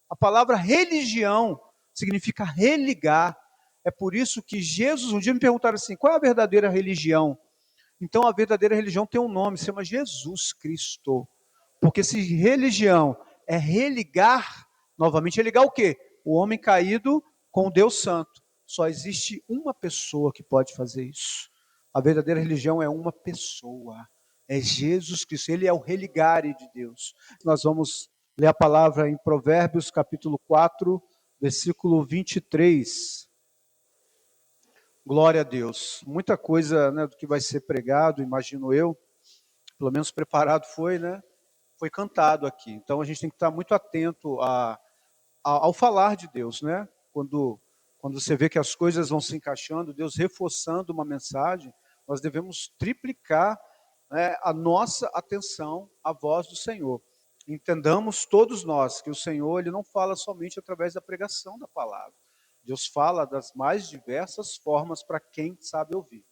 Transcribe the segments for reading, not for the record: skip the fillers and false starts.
A palavra religião significa religar. É por isso que Jesus, um dia me perguntaram assim, qual é a verdadeira religião? Então a verdadeira religião tem um nome, se chama Jesus Cristo. Porque se religião é religar, novamente religar o quê? O homem caído com o Deus Santo. Só existe uma pessoa que pode fazer isso. A verdadeira religião é uma pessoa. É Jesus Cristo. Ele é o religare de Deus. Nós vamos ler a palavra em Provérbios, capítulo 4, versículo 23. Glória a Deus. Muita coisa, né, do que vai ser pregado, imagino eu, pelo menos preparado foi, né? Foi cantado aqui. Então a gente tem que estar muito atento ao falar de Deus, né? Quando você vê que as coisas vão se encaixando, Deus reforçando uma mensagem, nós devemos triplicar, né, a nossa atenção à voz do Senhor. Entendamos todos nós que o Senhor ele não fala somente através da pregação da palavra. Deus fala das mais diversas formas para quem sabe ouvir.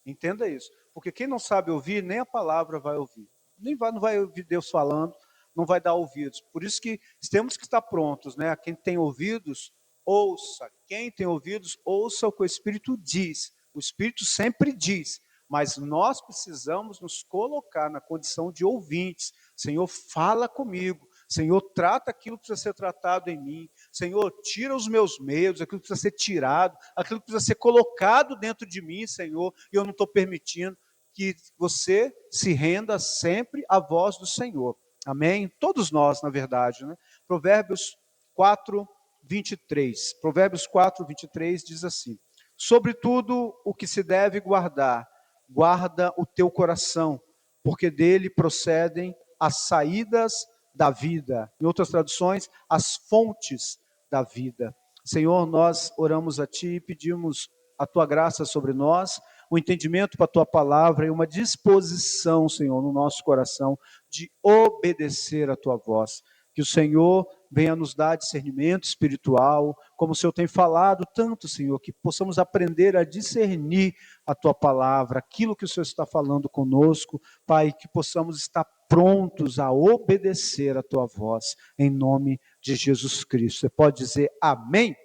Entenda isso. Porque quem não sabe ouvir, nem a palavra vai ouvir. Não vai ouvir Deus falando, não vai dar ouvidos. Por isso que temos que estar prontos, né? Quem tem ouvidos, ouça. Quem tem ouvidos, ouça o que o Espírito diz. O Espírito sempre diz. Mas nós precisamos nos colocar na condição de ouvintes. Senhor, fala comigo. Senhor, trata aquilo que precisa ser tratado em mim. Senhor, tira os meus medos, aquilo que precisa ser tirado, aquilo que precisa ser colocado dentro de mim, Senhor, e eu não estou permitindo que você se renda sempre à voz do Senhor. Amém? Todos nós, na verdade, né? Provérbios 4, 23. Provérbios 4, 23 diz assim: sobretudo o que se deve guardar, guarda o teu coração, porque dele procedem as saídas da vida. Em outras traduções, as fontes da vida. Senhor, nós oramos a Ti e pedimos a Tua graça sobre nós, o entendimento para a Tua palavra e uma disposição, Senhor, no nosso coração de obedecer a Tua voz. Que o Senhor venha nos dar discernimento espiritual, como o Senhor tem falado tanto, Senhor, que possamos aprender a discernir a Tua palavra, aquilo que o Senhor está falando conosco, Pai, que possamos estar prontos a obedecer a Tua voz, em nome de Jesus Cristo. Você pode dizer amém?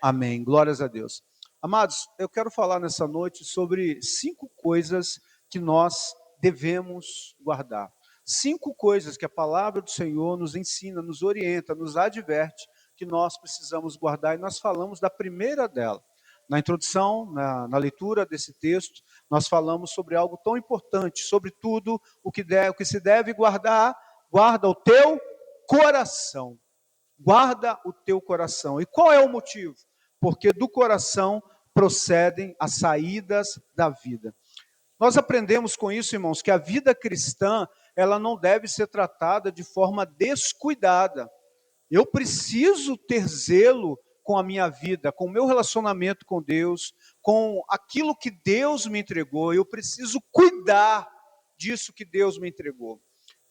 Amém. Glórias a Deus. Amados, eu quero falar nessa noite sobre 5 coisas que nós devemos guardar. 5 coisas que a palavra do Senhor nos ensina, nos orienta, nos adverte, que nós precisamos guardar, e nós falamos da primeira dela. Na introdução, na leitura desse texto, nós falamos sobre algo tão importante, sobretudo o que se deve guardar, guarda o teu coração. Guarda o teu coração. E qual é o motivo? Porque do coração procedem as saídas da vida. Nós aprendemos com isso, irmãos, que a vida cristã, ela não deve ser tratada de forma descuidada. Eu preciso ter zelo com a minha vida, com o meu relacionamento com Deus, com aquilo que Deus me entregou. Eu preciso cuidar disso que Deus me entregou.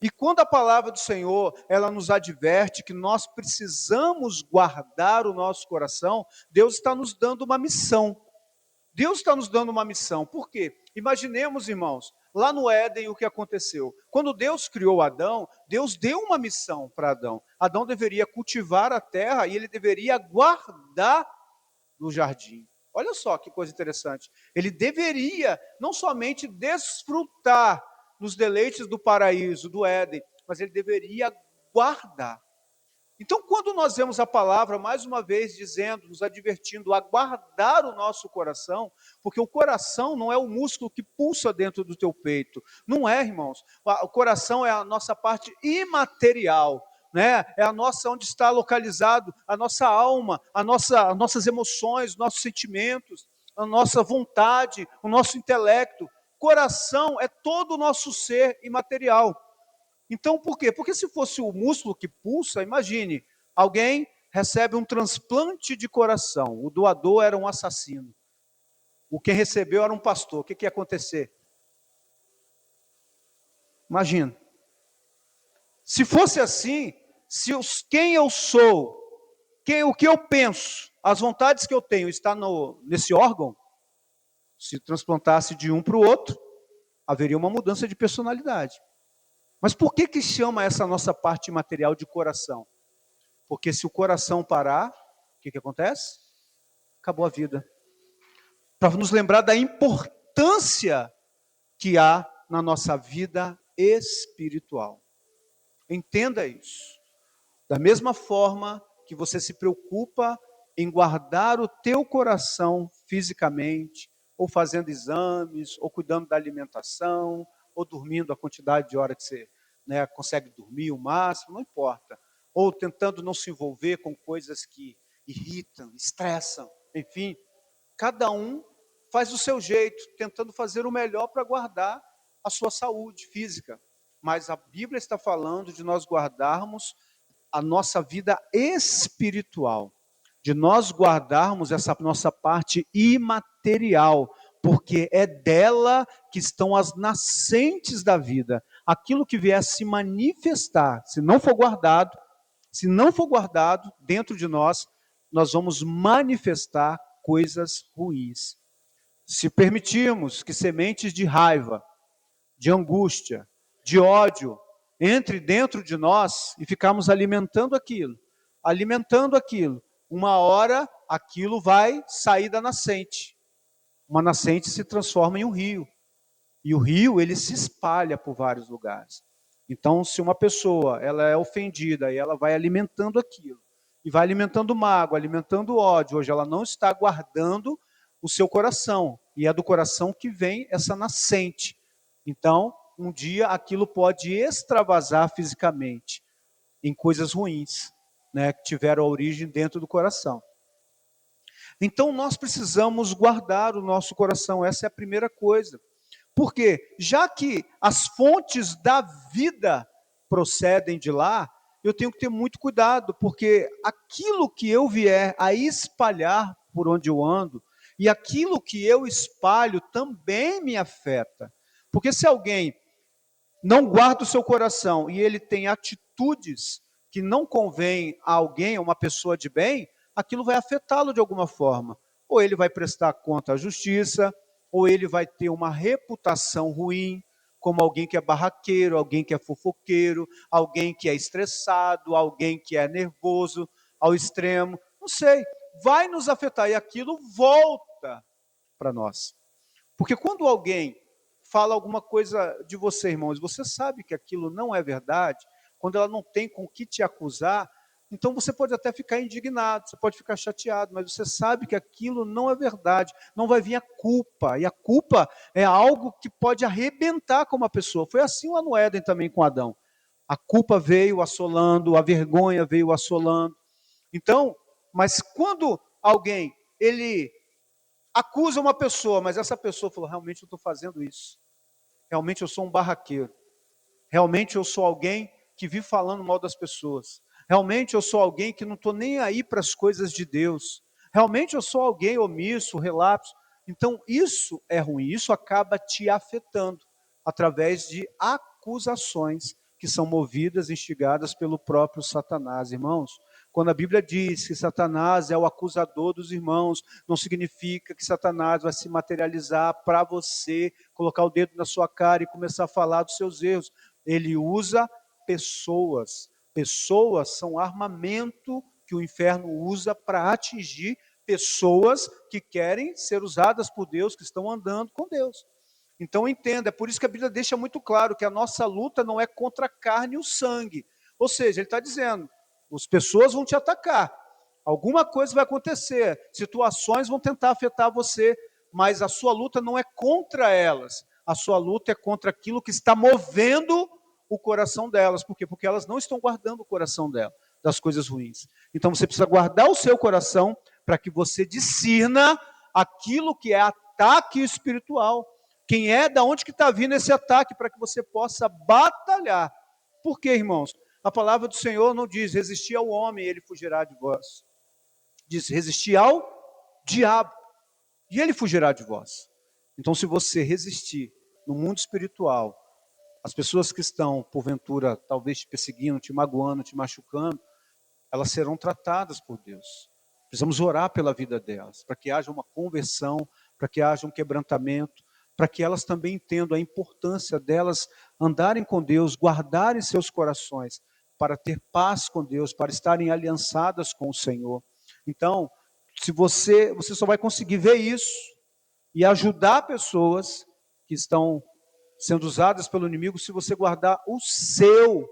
E quando a palavra do Senhor, ela nos adverte que nós precisamos guardar o nosso coração, Deus está nos dando uma missão. Deus está nos dando uma missão. Por quê? Imaginemos, irmãos, lá no Éden o que aconteceu. Quando Deus criou Adão, Deus deu uma missão para Adão. Adão deveria cultivar a terra e ele deveria guardar no jardim. Olha só que coisa interessante. Ele deveria não somente desfrutar nos deleites do paraíso, do Éden, mas ele deveria guardar. Então, quando nós vemos a palavra, mais uma vez, dizendo, nos advertindo a guardar o nosso coração, porque o coração não é o músculo que pulsa dentro do teu peito. Não é, irmãos. O coração é a nossa parte imaterial, né? É a nossa, onde está localizado a nossa alma, as nossas emoções, nossos sentimentos, a nossa vontade, o nosso intelecto. Coração é todo o nosso ser imaterial. Então, por quê? Porque se fosse o músculo que pulsa, imagine, alguém recebe um transplante de coração, o doador era um assassino, o que recebeu era um pastor, o que ia acontecer? Imagina. Se fosse assim, quem eu sou, o que eu penso, as vontades que eu tenho está nesse órgão, se transplantasse de um para o outro, haveria uma mudança de personalidade. Mas por que chama essa nossa parte material de coração? Porque se o coração parar, o que acontece? Acabou a vida. Para nos lembrar da importância que há na nossa vida espiritual. Entenda isso. Da mesma forma que você se preocupa em guardar o teu coração fisicamente, ou fazendo exames, ou cuidando da alimentação, ou dormindo a quantidade de hora que você, né, consegue dormir o máximo, não importa. Ou tentando não se envolver com coisas que irritam, estressam, enfim. Cada um faz do seu jeito, tentando fazer o melhor para guardar a sua saúde física. Mas a Bíblia está falando de nós guardarmos a nossa vida espiritual, de nós guardarmos essa nossa parte imaterial, porque é dela que estão as nascentes da vida. Aquilo que vier se manifestar, se não for guardado, dentro de nós, nós vamos manifestar coisas ruins. Se permitirmos que sementes de raiva, de angústia, de ódio, entre dentro de nós e ficarmos alimentando aquilo, uma hora aquilo vai sair da nascente. Uma nascente se transforma em um rio. E o rio, ele se espalha por vários lugares. Então, se uma pessoa ela é ofendida e ela vai alimentando aquilo, e vai alimentando mágoa, alimentando ódio, hoje ela não está guardando o seu coração. E é do coração que vem essa nascente. Então, um dia aquilo pode extravasar fisicamente em coisas ruins, né, que tiveram a origem dentro do coração. Então, nós precisamos guardar o nosso coração, essa é a primeira coisa. Porque, já que as fontes da vida procedem de lá, eu tenho que ter muito cuidado, porque aquilo que eu vier a espalhar por onde eu ando, e aquilo que eu espalho também me afeta. Porque se alguém não guarda o seu coração e ele tem atitudes que não convêm a alguém, a uma pessoa de bem, aquilo vai afetá-lo de alguma forma. Ou ele vai prestar conta à justiça, ou ele vai ter uma reputação ruim, como alguém que é barraqueiro, alguém que é fofoqueiro, alguém que é estressado, alguém que é nervoso ao extremo, não sei, vai nos afetar e aquilo volta para nós. Porque quando alguém fala alguma coisa de você, irmãos, você sabe que aquilo não é verdade, quando ela não tem com o que te acusar, então você pode até ficar indignado, você pode ficar chateado, mas você sabe que aquilo não é verdade, não vai vir a culpa, e a culpa é algo que pode arrebentar com uma pessoa. Foi assim lá no Éden também com Adão. A culpa veio assolando, a vergonha veio assolando. Então, mas quando alguém, ele acusa uma pessoa, mas essa pessoa falou, realmente eu estou fazendo isso. Realmente eu sou um barraqueiro. Realmente eu sou alguém que vive falando mal das pessoas. Realmente eu sou alguém que não estou nem aí para as coisas de Deus. Realmente eu sou alguém omisso, relapso. Então isso é ruim, isso acaba te afetando através de acusações que são movidas, instigadas pelo próprio Satanás, irmãos. Quando a Bíblia diz que Satanás é o acusador dos irmãos, não significa que Satanás vai se materializar para você, colocar o dedo na sua cara e começar a falar dos seus erros. Ele usa pessoas. Pessoas são armamento que o inferno usa para atingir pessoas que querem ser usadas por Deus, que estão andando com Deus. Então entenda, é por isso que a Bíblia deixa muito claro que a nossa luta não é contra a carne e o sangue. Ou seja, ele está dizendo, as pessoas vão te atacar, alguma coisa vai acontecer, situações vão tentar afetar você, mas a sua luta não é contra elas, a sua luta é contra aquilo que está movendo o coração delas. Por quê? Porque elas não estão guardando o coração delas das coisas ruins. Então você precisa guardar o seu coração para que você discirna aquilo que é ataque espiritual. Quem é, da onde que está vindo esse ataque, para que você possa batalhar. Por quê, irmãos? A palavra do Senhor não diz, resistir ao homem, ele fugirá de vós. Diz, resistir ao diabo, e ele fugirá de vós. Então, se você resistir no mundo espiritual, as pessoas que estão, porventura, talvez te perseguindo, te magoando, te machucando, elas serão tratadas por Deus. Precisamos orar pela vida delas, para que haja uma conversão, para que haja um quebrantamento, para que elas também entendam a importância delas andarem com Deus, guardarem seus corações. para ter paz com Deus, para estarem aliançadas com o Senhor. Então, se você só vai conseguir ver isso e ajudar pessoas que estão sendo usadas pelo inimigo se você guardar o seu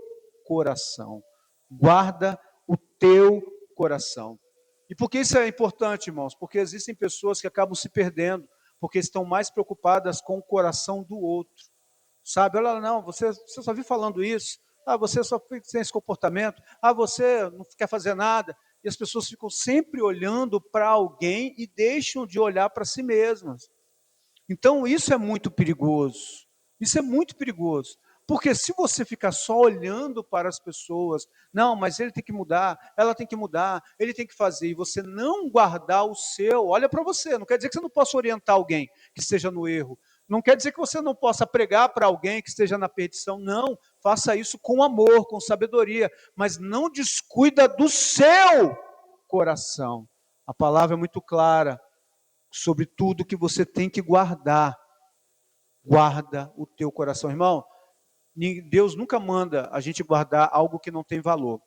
coração. Guarda o teu coração. E por que isso é importante, irmãos? Porque existem pessoas que acabam se perdendo, porque estão mais preocupadas com o coração do outro. Sabe? Olha, não, você só vive falando isso. Ah, você só tem esse comportamento. Ah, você não quer fazer nada. E as pessoas ficam sempre olhando para alguém e deixam de olhar para si mesmas. Então, isso é muito perigoso. Isso é muito perigoso. Porque se você ficar só olhando para as pessoas, não, mas ele tem que mudar, ela tem que mudar, ele tem que fazer, e você não guardar o seu, olha para você, não quer dizer que você não possa orientar alguém que esteja no erro, não quer dizer que você não possa pregar para alguém que esteja na perdição, não, faça isso com amor, com sabedoria, mas não descuida do seu coração. A palavra é muito clara sobre tudo que você tem que guardar. Guarda o teu coração, irmão. Deus nunca manda a gente guardar algo que não tem valor.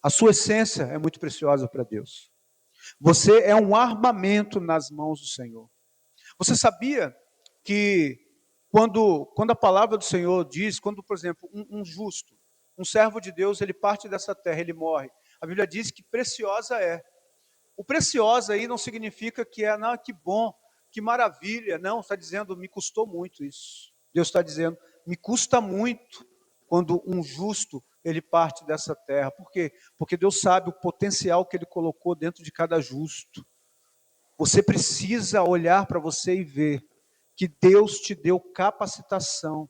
A sua essência é muito preciosa para Deus. Você é um armamento nas mãos do Senhor. Você sabia que quando a palavra do Senhor diz, quando, por exemplo, um justo, um servo de Deus, ele parte dessa terra, ele morre, a Bíblia diz que preciosa é. O preciosa aí não significa que é, não, que bom, que maravilha. Não, está dizendo, me custou muito isso. Deus está dizendo, me custa muito quando um justo, ele parte dessa terra. Por quê? Porque Deus sabe o potencial que ele colocou dentro de cada justo. Você precisa olhar para você e ver que Deus te deu capacitação.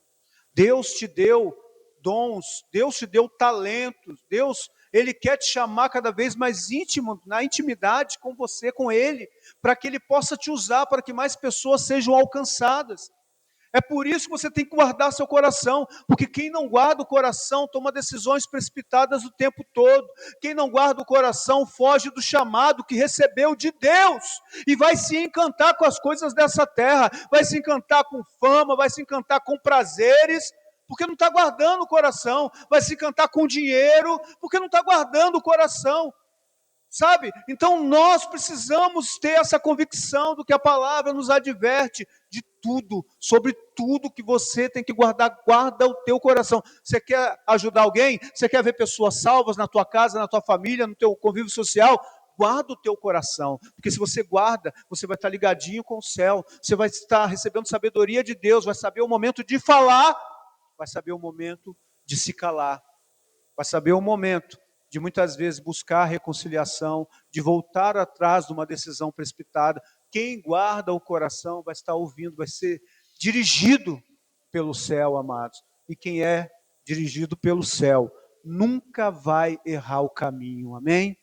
Deus te deu dons, Deus te deu talentos, Deus, Ele quer te chamar cada vez mais íntimo, na intimidade com você, com Ele, para que Ele possa te usar, para que mais pessoas sejam alcançadas. É por isso que você tem que guardar seu coração, porque quem não guarda o coração toma decisões precipitadas o tempo todo. Quem não guarda o coração foge do chamado que recebeu de Deus e vai se encantar com as coisas dessa terra, vai se encantar com fama, vai se encantar com prazeres, porque não está guardando o coração, vai se encantar com dinheiro, porque não está guardando o coração. Sabe? Então nós precisamos ter essa convicção do que a palavra nos adverte de tudo, sobre tudo que você tem que guardar, guarda o teu coração. Você quer ajudar alguém? Você quer ver pessoas salvas na tua casa, na tua família, no teu convívio social? Guarda o teu coração, porque se você guarda, você vai estar ligadinho com o céu, você vai estar recebendo sabedoria de Deus, vai saber o momento de falar, vai saber o momento de se calar, vai saber o momento de muitas vezes buscar reconciliação, de voltar atrás de uma decisão precipitada. Quem guarda o coração vai estar ouvindo, vai ser dirigido pelo céu, amados. E quem é dirigido pelo céu nunca vai errar o caminho, amém?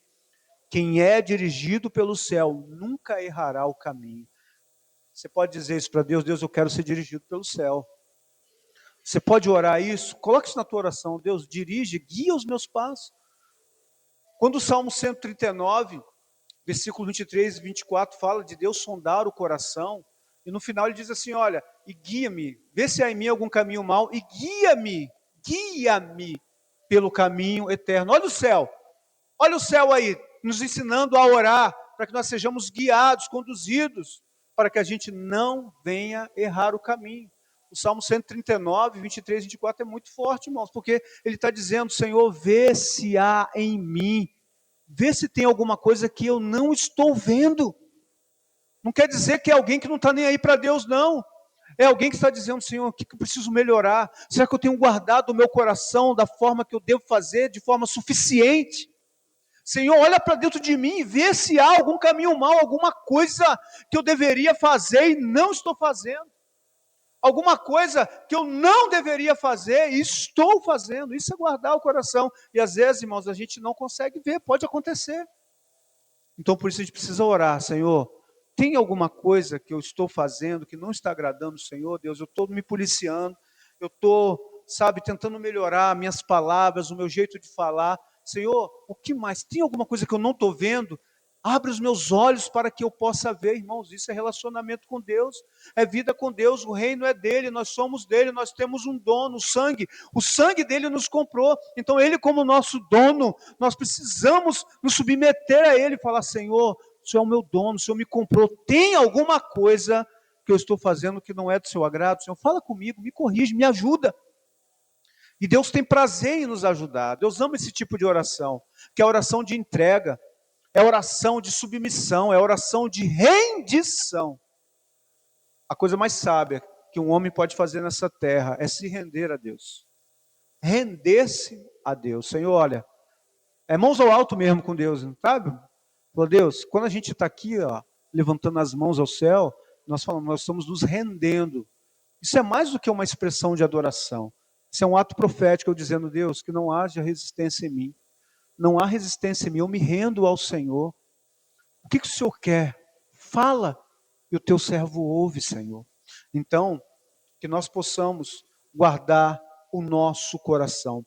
Quem é dirigido pelo céu nunca errará o caminho. Você pode dizer isso para Deus: Deus, eu quero ser dirigido pelo céu. Você pode orar isso? Coloque isso na tua oração. Deus, dirige, guia os meus passos. Quando o Salmo 139, versículo 23 e 24, fala de Deus sondar o coração, e no final ele diz assim, olha, e guia-me, vê se há em mim algum caminho mau, e guia-me pelo caminho eterno. Olha o céu aí, nos ensinando a orar, para que nós sejamos guiados, conduzidos, para que a gente não venha errar o caminho. O Salmo 139, 23 e 24 é muito forte, irmãos, porque ele está dizendo, Senhor, vê se há em mim, vê se tem alguma coisa que eu não estou vendo. Não quer dizer que é alguém que não está nem aí para Deus, não. É alguém que está dizendo, Senhor, o que eu preciso melhorar? Será que eu tenho guardado o meu coração da forma que eu devo fazer, de forma suficiente? Senhor, olha para dentro de mim e vê se há algum caminho mau, alguma coisa que eu deveria fazer e não estou fazendo. Alguma coisa que eu não deveria fazer e estou fazendo. Isso é guardar o coração. E às vezes, irmãos, a gente não consegue ver, pode acontecer. Então por isso a gente precisa orar, Senhor, tem alguma coisa que eu estou fazendo que não está agradando o Senhor, Deus? Eu estou me policiando, eu estou, tentando melhorar minhas palavras, o meu jeito de falar. Senhor, o que mais? Tem alguma coisa que eu não estou vendo? Abre os meus olhos para que eu possa ver, irmãos, isso é relacionamento com Deus, é vida com Deus, o reino é dele, nós somos dele, nós temos um dono, o sangue dele nos comprou, então ele como nosso dono, nós precisamos nos submeter a ele e falar, Senhor, o Senhor é o meu dono, o Senhor me comprou, tem alguma coisa que eu estou fazendo que não é do seu agrado, Senhor, fala comigo, me corrige, me ajuda. E Deus tem prazer em nos ajudar, Deus ama esse tipo de oração, que é a oração de entrega, é oração de submissão, é oração de rendição. A coisa mais sábia que um homem pode fazer nessa terra é se render a Deus. Render-se a Deus. Senhor, olha, é mãos ao alto mesmo com Deus, sabe? Falou, Deus, quando a gente está aqui, ó, levantando as mãos ao céu, nós falamos, nós estamos nos rendendo. Isso é mais do que uma expressão de adoração. Isso é um ato profético, eu dizendo, Deus, que não haja resistência em mim. Não há resistência em mim, eu me rendo ao Senhor. O que o Senhor quer? Fala, e o teu servo ouve, Senhor. Então, que nós possamos guardar o nosso coração.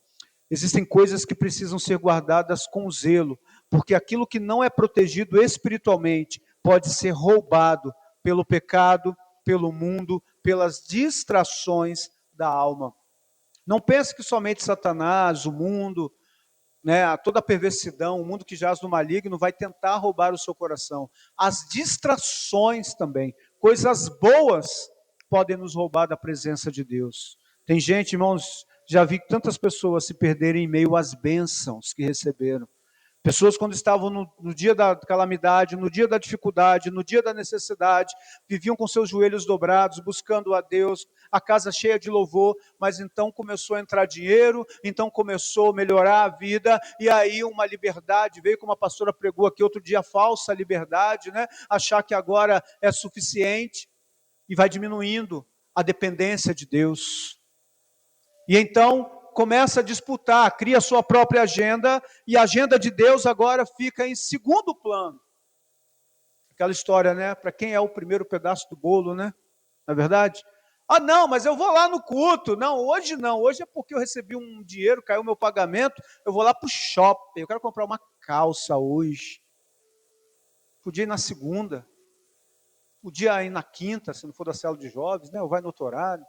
Existem coisas que precisam ser guardadas com zelo, porque aquilo que não é protegido espiritualmente pode ser roubado pelo pecado, pelo mundo, pelas distrações da alma. Não pense que somente Satanás, o mundo, né, toda a perversidão, o mundo que jaz no maligno vai tentar roubar o seu coração. As distrações também, coisas boas podem nos roubar da presença de Deus. Tem gente, irmãos, já vi tantas pessoas se perderem em meio às bênçãos que receberam. Pessoas quando estavam no dia da calamidade, no dia da dificuldade, no dia da necessidade, viviam com seus joelhos dobrados, buscando a Deus, a casa cheia de louvor, mas então começou a entrar dinheiro, então começou a melhorar a vida, e aí uma liberdade, veio como a pastora pregou aqui outro dia, falsa liberdade, né? Achar que agora é suficiente, e vai diminuindo a dependência de Deus. E então começa a disputar, cria a sua própria agenda, e a agenda de Deus agora fica em segundo plano. Aquela história, né? Para quem é o primeiro pedaço do bolo, né? Não é verdade? Ah, não, mas eu vou lá no culto. Não, hoje é porque eu recebi um dinheiro, caiu meu pagamento, eu vou lá para o shopping, eu quero comprar uma calça hoje. Podia ir na segunda, podia ir na quinta, se não for da célula de jovens, né? Ou vai no outro horário.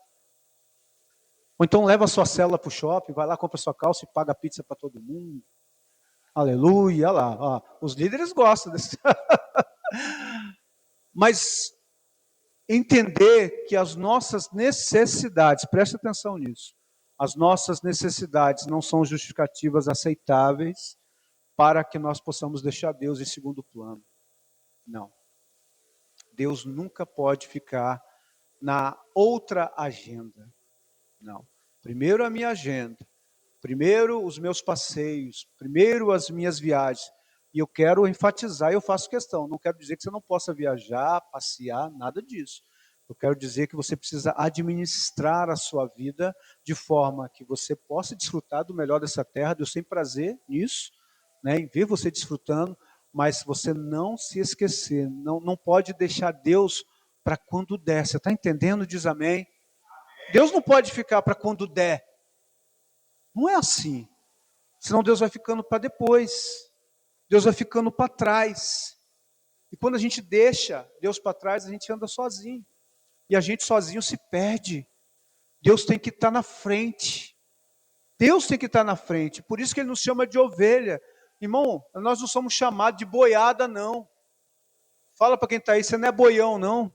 Ou então leva a sua célula para o shopping, vai lá, compra sua calça e paga pizza para todo mundo. Aleluia, olha lá. Ó, os líderes gostam desse. Mas entender que as nossas necessidades, preste atenção nisso, as nossas necessidades não são justificativas aceitáveis para que nós possamos deixar Deus em segundo plano. Não. Deus nunca pode ficar na outra agenda. Não. Primeiro a minha agenda, primeiro os meus passeios, primeiro as minhas viagens. E eu quero enfatizar, eu faço questão, não quero dizer que você não possa viajar, passear, nada disso. Eu quero dizer que você precisa administrar a sua vida de forma que você possa desfrutar do melhor dessa terra. Deus tem prazer nisso, né, em ver você desfrutando, mas você não se esquecer, não pode deixar Deus para quando der. Você está entendendo? Diz amém. Deus não pode ficar para quando der. Não é assim. Senão Deus vai ficando para depois. Deus vai ficando para trás. E quando a gente deixa Deus para trás, a gente anda sozinho. E a gente sozinho se perde. Deus tem que estar na frente. Deus tem que estar na frente. Por isso que Ele nos chama de ovelha. Irmão, nós não somos chamados de boiada, não. Fala para quem está aí, você não é boião, não.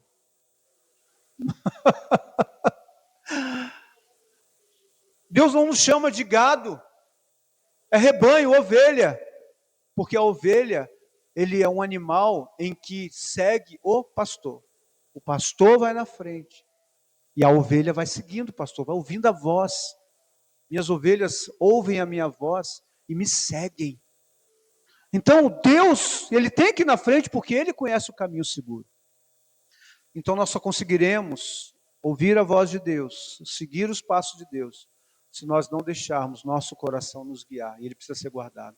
Deus não nos chama de gado. É rebanho, ovelha. Porque a ovelha, ele é um animal em que segue o pastor. O pastor vai na frente. E a ovelha vai seguindo o pastor, vai ouvindo a voz. Minhas ovelhas ouvem a minha voz e me seguem. Então Deus, Ele tem que ir na frente porque Ele conhece o caminho seguro. Então nós só conseguiremos ouvir a voz de Deus, seguir os passos de Deus, se nós não deixarmos nosso coração nos guiar. E ele precisa ser guardado.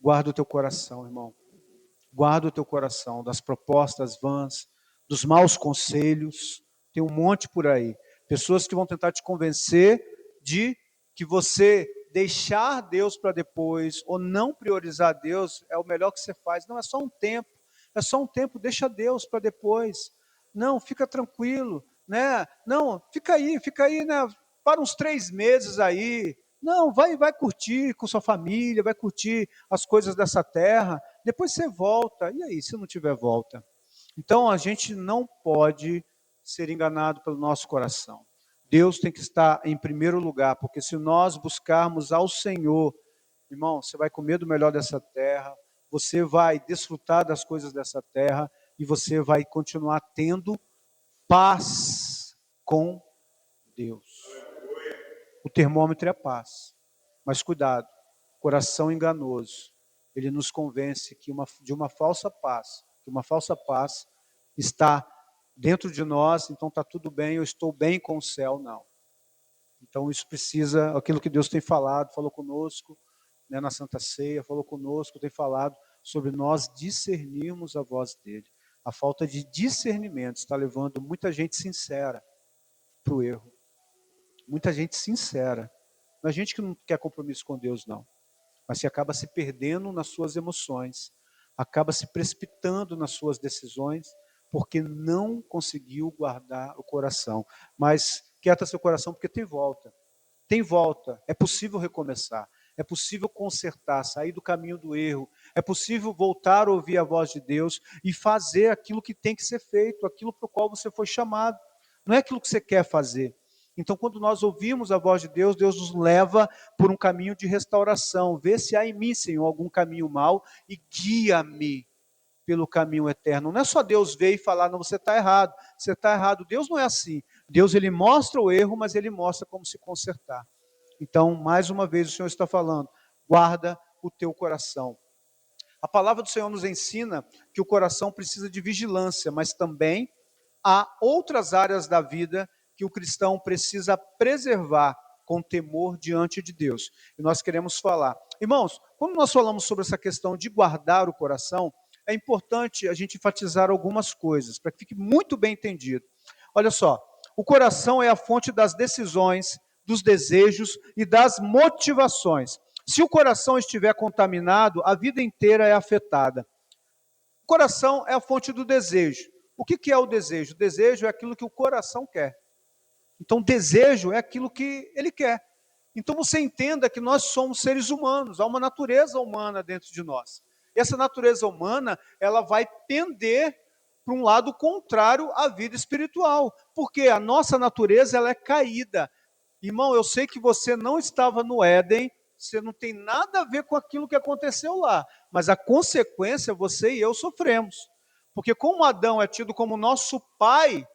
Guarda o teu coração, irmão. Guarda o teu coração das propostas vãs, dos maus conselhos. Tem um monte por aí. Pessoas que vão tentar te convencer de que você deixar Deus para depois, ou não priorizar Deus, é o melhor que você faz. Não, é só um tempo. É só um tempo, deixa Deus para depois. Não, fica tranquilo, né? Não, fica aí, né? Para uns 3 meses aí. Não, vai curtir com sua família, vai curtir as coisas dessa terra. Depois você volta. E aí, se não tiver volta? Então, a gente não pode ser enganado pelo nosso coração. Deus tem que estar em primeiro lugar, porque se nós buscarmos ao Senhor, irmão, você vai comer do melhor dessa terra, você vai desfrutar das coisas dessa terra e você vai continuar tendo paz com Deus. O termômetro é a paz. Mas cuidado, coração enganoso, ele nos convence de uma falsa paz, que uma falsa paz está dentro de nós, então está tudo bem, eu estou bem com o céu, não. Então isso precisa, aquilo que Deus tem falado, falou conosco, né, na Santa Ceia, falou conosco, tem falado sobre nós discernirmos a voz dele. A falta de discernimento está levando muita gente sincera para o erro. Muita gente sincera. Não é gente que não quer compromisso com Deus, não. Mas que acaba se perdendo nas suas emoções, acaba se precipitando nas suas decisões, porque não conseguiu guardar o coração. Mas quieta seu coração, porque tem volta. Tem volta. É possível recomeçar. É possível consertar, sair do caminho do erro. É possível voltar a ouvir a voz de Deus e fazer aquilo que tem que ser feito, aquilo para o qual você foi chamado. Não é aquilo que você quer fazer. Então, quando nós ouvimos a voz de Deus, Deus nos leva por um caminho de restauração. Vê se há em mim, Senhor, algum caminho mau e guia-me pelo caminho eterno. Não é só Deus ver e falar, não, você está errado. Você está errado. Deus não é assim. Deus, ele mostra o erro, mas ele mostra como se consertar. Então, mais uma vez, o Senhor está falando, guarda o teu coração. A palavra do Senhor nos ensina que o coração precisa de vigilância, mas também há outras áreas da vida que o cristão precisa preservar com temor diante de Deus. E nós queremos falar. Irmãos, quando nós falamos sobre essa questão de guardar o coração, é importante a gente enfatizar algumas coisas, para que fique muito bem entendido. Olha só, o coração é a fonte das decisões, dos desejos e das motivações. Se o coração estiver contaminado, a vida inteira é afetada. O coração é a fonte do desejo. O que é o desejo? O desejo é aquilo que o coração quer. Então, desejo é aquilo que ele quer. Então, você entenda que nós somos seres humanos, há uma natureza humana dentro de nós. E essa natureza humana, ela vai pender para um lado contrário à vida espiritual, porque a nossa natureza, ela é caída. Irmão, eu sei que você não estava no Éden, você não tem nada a ver com aquilo que aconteceu lá, mas a consequência você e eu sofremos. Porque como Adão é tido como nosso pai,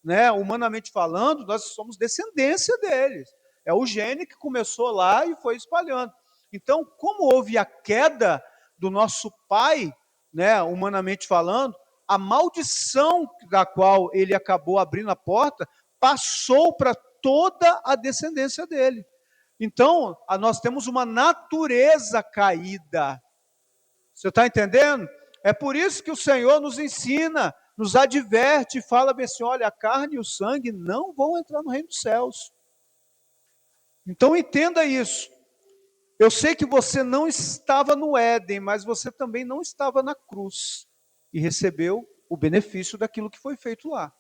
né, humanamente falando, nós somos descendência deles. É o gene que começou lá e foi espalhando. Então, como houve a queda do nosso pai, né, humanamente falando, a maldição da qual ele acabou abrindo a porta passou para toda a descendência dele. Então, nós temos uma natureza caída. Você está entendendo? É por isso que o Senhor nos ensina, nos adverte, fala bem assim, olha, a carne e o sangue não vão entrar no reino dos céus. Então entenda isso. Eu sei que você não estava no Éden, mas você também não estava na cruz e recebeu o benefício daquilo que foi feito lá.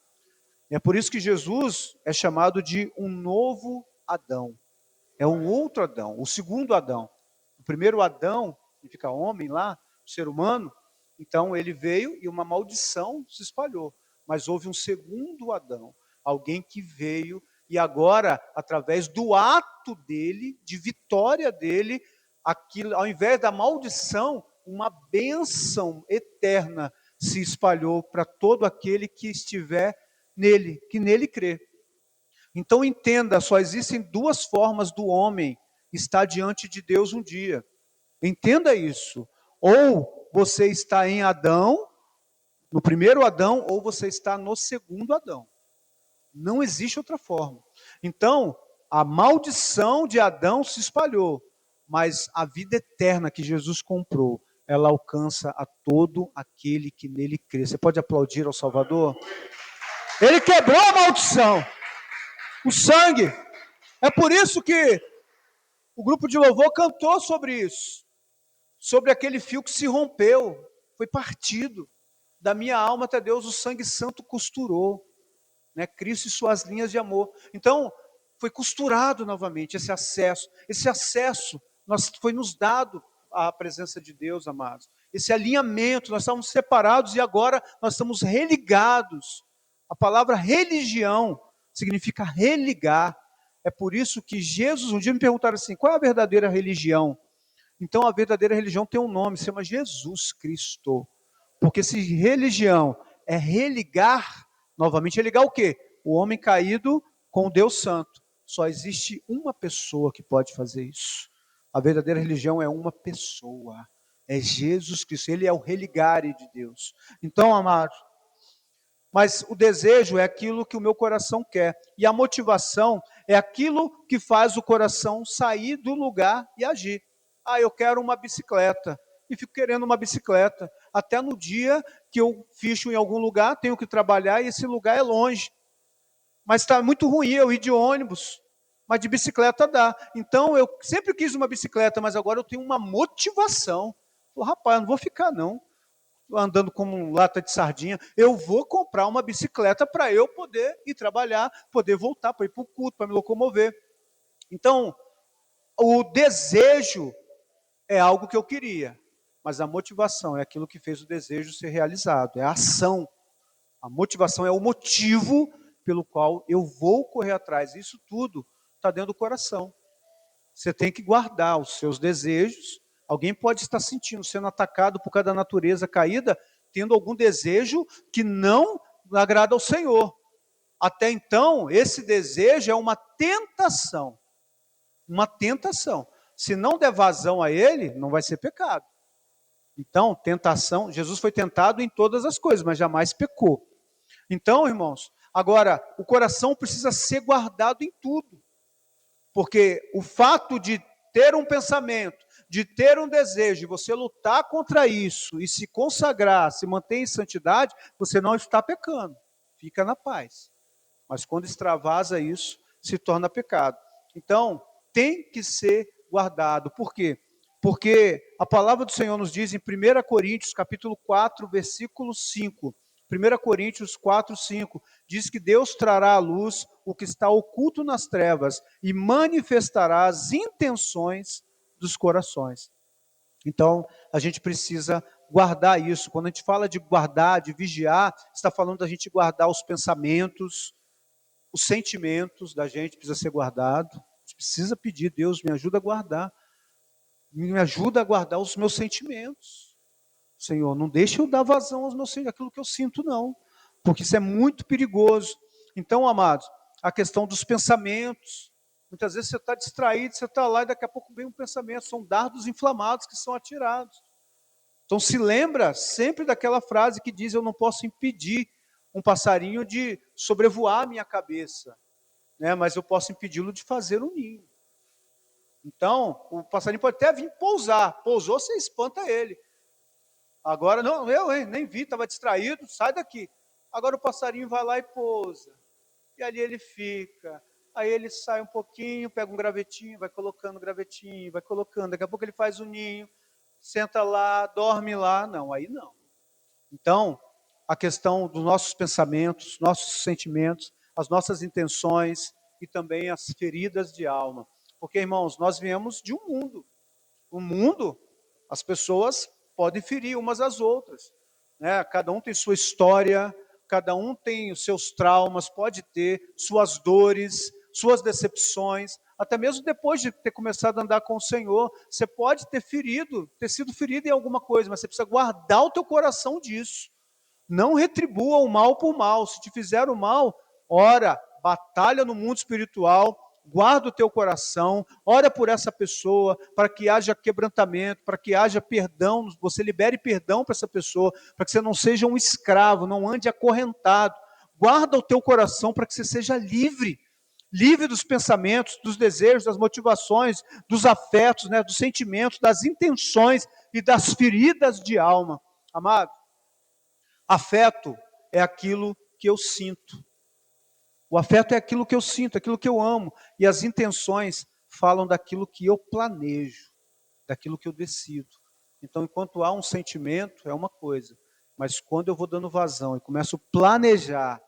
É por isso que Jesus é chamado de um novo Adão. É um outro Adão, o segundo Adão. O primeiro Adão, que fica homem lá, o ser humano, então ele veio e uma maldição se espalhou. Mas houve um segundo Adão, alguém que veio e agora, através do ato dele, de vitória dele, aquilo, ao invés da maldição, uma bênção eterna se espalhou para todo aquele que estiver nele, que nele crê. Então entenda, só existem duas formas do homem estar diante de Deus um dia. Entenda isso. Ou você está em Adão, no primeiro Adão, ou você está no segundo Adão. Não existe outra forma. Então, a maldição de Adão se espalhou, mas a vida eterna que Jesus comprou, ela alcança a todo aquele que nele crê. Você pode aplaudir ao Salvador? Ele quebrou a maldição. O sangue. É por isso que O grupo de louvor cantou sobre isso, sobre aquele fio que se rompeu, foi partido. Da minha alma até Deus, o sangue santo costurou, né? Cristo e suas linhas de amor. Então, foi costurado novamente esse acesso. Esse acesso foi nos dado à presença de Deus, amados. Esse alinhamento, nós estávamos separados e agora nós estamos religados. A palavra religião significa religar. É por isso que Jesus, um dia me perguntaram assim, qual é a verdadeira religião? Então a verdadeira religião tem um nome, se chama Jesus Cristo. Porque se religião é religar, novamente, religar o quê? O homem caído com o Deus Santo. Só existe uma pessoa que pode fazer isso. A verdadeira religião é uma pessoa. É Jesus Cristo. Ele é o religare de Deus. Então, amados, mas o desejo é aquilo que o meu coração quer. E a motivação é aquilo que faz o coração sair do lugar e agir. Ah, eu quero uma bicicleta. E fico querendo uma bicicleta. Até no dia que eu ficho em algum lugar, tenho que trabalhar e esse lugar é longe. Mas está muito ruim eu ir de ônibus. Mas de bicicleta dá. Então eu sempre quis uma bicicleta, mas agora eu tenho uma motivação. Rapaz, eu não vou ficar não andando como lata de sardinha, eu vou comprar uma bicicleta para eu poder ir trabalhar, poder voltar, para ir para o culto, para me locomover. Então, o desejo é algo que eu queria, mas a motivação é aquilo que fez o desejo ser realizado, é a ação. A motivação é o motivo pelo qual eu vou correr atrás. Isso tudo está dentro do coração. Você tem que guardar os seus desejos. Alguém pode estar sentindo, sendo atacado por causa da natureza caída, tendo algum desejo que não agrada ao Senhor. Até então, esse desejo é uma tentação. Uma tentação. Se não der vazão a ele, não vai ser pecado. Então, tentação, Jesus foi tentado em todas as coisas, mas jamais pecou. Então, irmãos, agora, o coração precisa ser guardado em tudo. Porque o fato de ter um pensamento, de ter um desejo, de você lutar contra isso e se consagrar, se manter em santidade, você não está pecando, fica na paz. Mas quando extravasa isso, se torna pecado. Então, tem que ser guardado. Por quê? Porque a palavra do Senhor nos diz em 1 Coríntios, capítulo 4, versículo 5, 1 Coríntios 4, 5, diz que Deus trará à luz o que está oculto nas trevas e manifestará as intenções dos corações. Então, a gente precisa guardar isso. Quando a gente fala de guardar, de vigiar, está falando da gente guardar os pensamentos, os sentimentos da gente precisa ser guardado. A gente precisa pedir, Deus, me ajuda a guardar. Me ajuda a guardar os meus sentimentos. Senhor, não deixe eu dar vazão aos meus sentimentos, aquilo que eu sinto, não. Porque isso é muito perigoso. Então, amados, a questão dos pensamentos. Muitas vezes você está distraído, você está lá e daqui a pouco vem um pensamento. São dardos inflamados que são atirados. Então, se lembra sempre daquela frase que diz, eu não posso impedir um passarinho de sobrevoar a minha cabeça, né? Mas eu posso impedi-lo de fazer um ninho. Então, o passarinho pode até vir pousar. Pousou, você espanta ele. Agora, não, nem vi, estava distraído, sai daqui. Agora o passarinho vai lá e pousa. E ali ele fica. Aí ele sai um pouquinho, pega um gravetinho, vai colocando gravetinho, vai colocando. Daqui a pouco ele faz um ninho, senta lá, dorme lá. Não, aí não. Então, a questão dos nossos pensamentos, nossos sentimentos, as nossas intenções e também as feridas de alma. Porque, irmãos, nós viemos de um mundo. O mundo, as pessoas podem ferir umas às outras, né? Cada um tem sua história, cada um tem os seus traumas, pode ter suas dores, suas decepções, até mesmo depois de ter começado a andar com o Senhor, você pode ter sido ferido em alguma coisa, mas você precisa guardar o teu coração disso. Não retribua o mal por mal. Se te fizeram mal, ora, batalha no mundo espiritual, guarda o teu coração, ora por essa pessoa, para que haja quebrantamento, para que haja perdão, você libere perdão para essa pessoa, para que você não seja um escravo, não ande acorrentado. Guarda o teu coração para que você seja livre, livre dos pensamentos, dos desejos, das motivações, dos afetos, né, dos sentimentos, das intenções e das feridas de alma. Amado, afeto é aquilo que eu sinto. O afeto é aquilo que eu sinto, aquilo que eu amo. E as intenções falam daquilo que eu planejo, daquilo que eu decido. Então, enquanto há um sentimento, é uma coisa, mas quando eu vou dando vazão e começo a planejar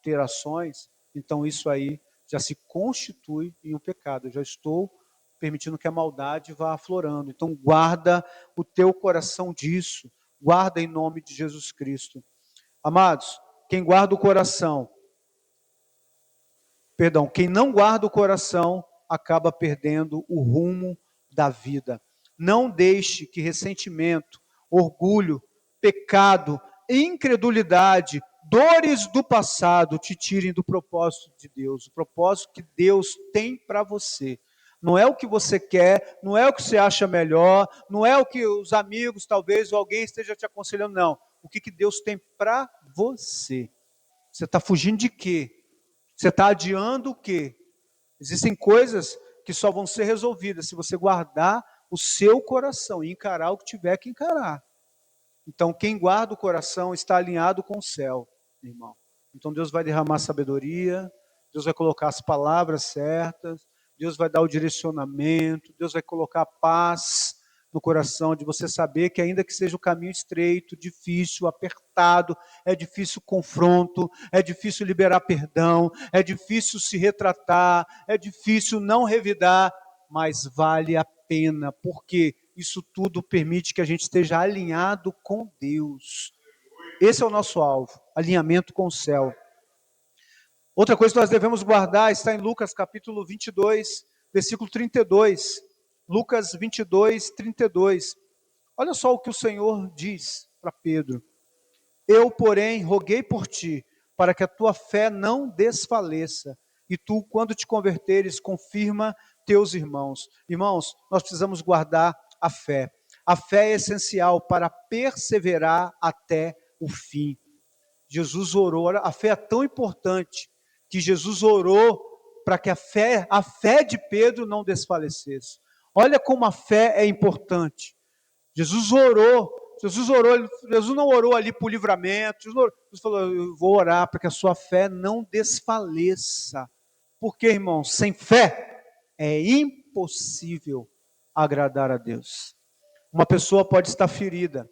ter ações, então isso aí já se constitui em um pecado. Eu já estou permitindo que a maldade vá aflorando. Então, guarda o teu coração disso. Guarda em nome de Jesus Cristo. Amados, quem guarda o coração, quem não guarda o coração, acaba perdendo o rumo da vida. Não deixe que ressentimento, orgulho, pecado, incredulidade, dores do passado te tirem do propósito de Deus, o propósito que Deus tem para você. Não é o que você quer, não é o que você acha melhor, não é o que os amigos, talvez, ou alguém esteja te aconselhando, não. O que Deus tem para você. Você está fugindo de quê? Você está adiando o quê? Existem coisas que só vão ser resolvidas se você guardar o seu coração e encarar o que tiver que encarar. Então, quem guarda o coração está alinhado com o céu, irmão. Então, Deus vai derramar sabedoria, Deus vai colocar as palavras certas, Deus vai dar o direcionamento, Deus vai colocar paz no coração, de você saber que ainda que seja o caminho estreito, difícil, apertado, é difícil o confronto, é difícil liberar perdão, é difícil se retratar, é difícil não revidar, mas vale a pena, porque isso tudo permite que a gente esteja alinhado com Deus. Esse é o nosso alvo, alinhamento com o céu. Outra coisa que nós devemos guardar está em Lucas capítulo 22, versículo 32. Lucas 22, 32. Olha só o que o Senhor diz para Pedro. Eu, porém, roguei por ti, para que a tua fé não desfaleça. E tu, quando te converteres, confirma teus irmãos. Irmãos, nós precisamos guardar a fé. A fé é essencial para perseverar até o fim. Jesus orou, a fé é tão importante que Jesus orou para que a fé de Pedro não desfalecesse. Olha como a fé é importante. Jesus não orou ali por livramento, Jesus falou, eu vou orar para que a sua fé não desfaleça. Porque, irmãos, sem fé é impossível agradar a Deus. Uma pessoa pode estar ferida,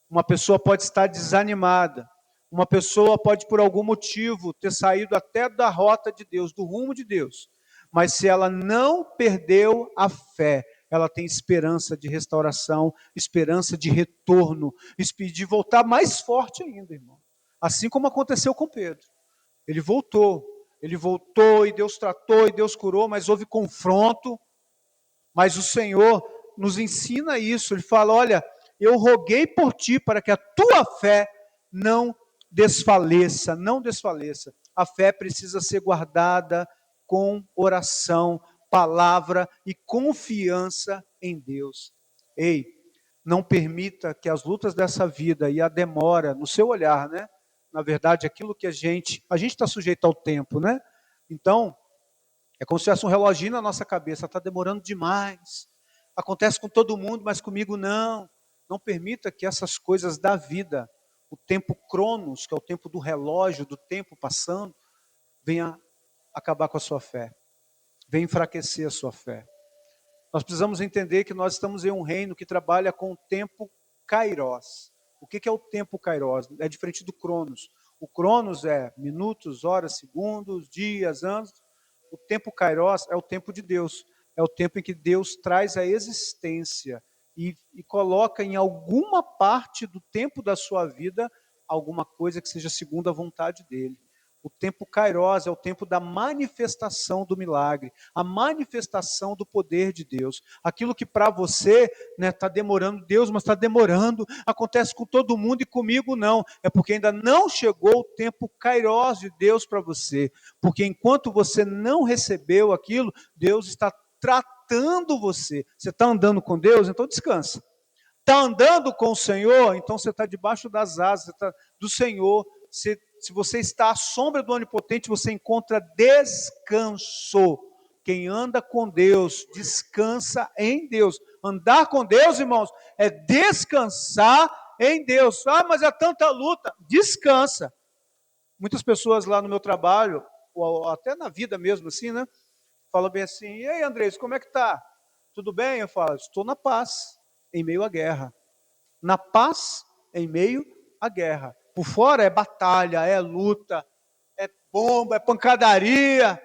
uma pessoa pode estar desanimada, uma pessoa pode, por algum motivo, ter saído até da rota de Deus, do rumo de Deus. Mas se ela não perdeu a fé, ela tem esperança de restauração, esperança de retorno, de voltar mais forte ainda, irmão. Assim como aconteceu com Pedro. Ele voltou e Deus tratou e Deus curou, mas houve confronto. Mas o Senhor nos ensina isso. Ele fala, olha, eu roguei por ti para que a tua fé não desfaleça, não desfaleça. A fé precisa ser guardada com oração, palavra e confiança em Deus. Ei, não permita que as lutas dessa vida e a demora no seu olhar, né? Na verdade, aquilo que a gente está sujeito ao tempo, né? Então, é como se tivesse um reloginho na nossa cabeça, está demorando demais. Acontece com todo mundo, mas comigo não. Não permita que essas coisas da vida, o tempo cronos, que é o tempo do relógio, do tempo passando, venha acabar com a sua fé. Venha enfraquecer a sua fé. Nós precisamos entender que nós estamos em um reino que trabalha com o tempo kairos. O que é o tempo kairos? É diferente do cronos. O cronos é minutos, horas, segundos, dias, anos. O tempo kairos é o tempo de Deus. É o tempo em que Deus traz a existência e coloca em alguma parte do tempo da sua vida alguma coisa que seja segundo a vontade dele. O tempo kairos é o tempo da manifestação do milagre, a manifestação do poder de Deus. Aquilo que para você está demorando, Deus, mas está demorando, acontece com todo mundo e comigo não. É porque ainda não chegou o tempo kairos de Deus para você. Porque enquanto você não recebeu aquilo, Deus está tratando você. Você está andando com Deus? Então descansa. Está andando com o Senhor? Então você está debaixo das asas do Senhor. Se você está à sombra do Onipotente, você encontra descanso. Quem anda com Deus, descansa em Deus. Andar com Deus, irmãos, é descansar em Deus. Ah, mas é tanta luta. Descansa. Muitas pessoas lá no meu trabalho, ou até na vida mesmo assim, né? fala bem assim, e aí, Andrés, como é que tá? Tudo bem? Eu falo, estou na paz, em meio à guerra. Na paz, em meio à guerra. Por fora é batalha, é luta, é bomba, é pancadaria.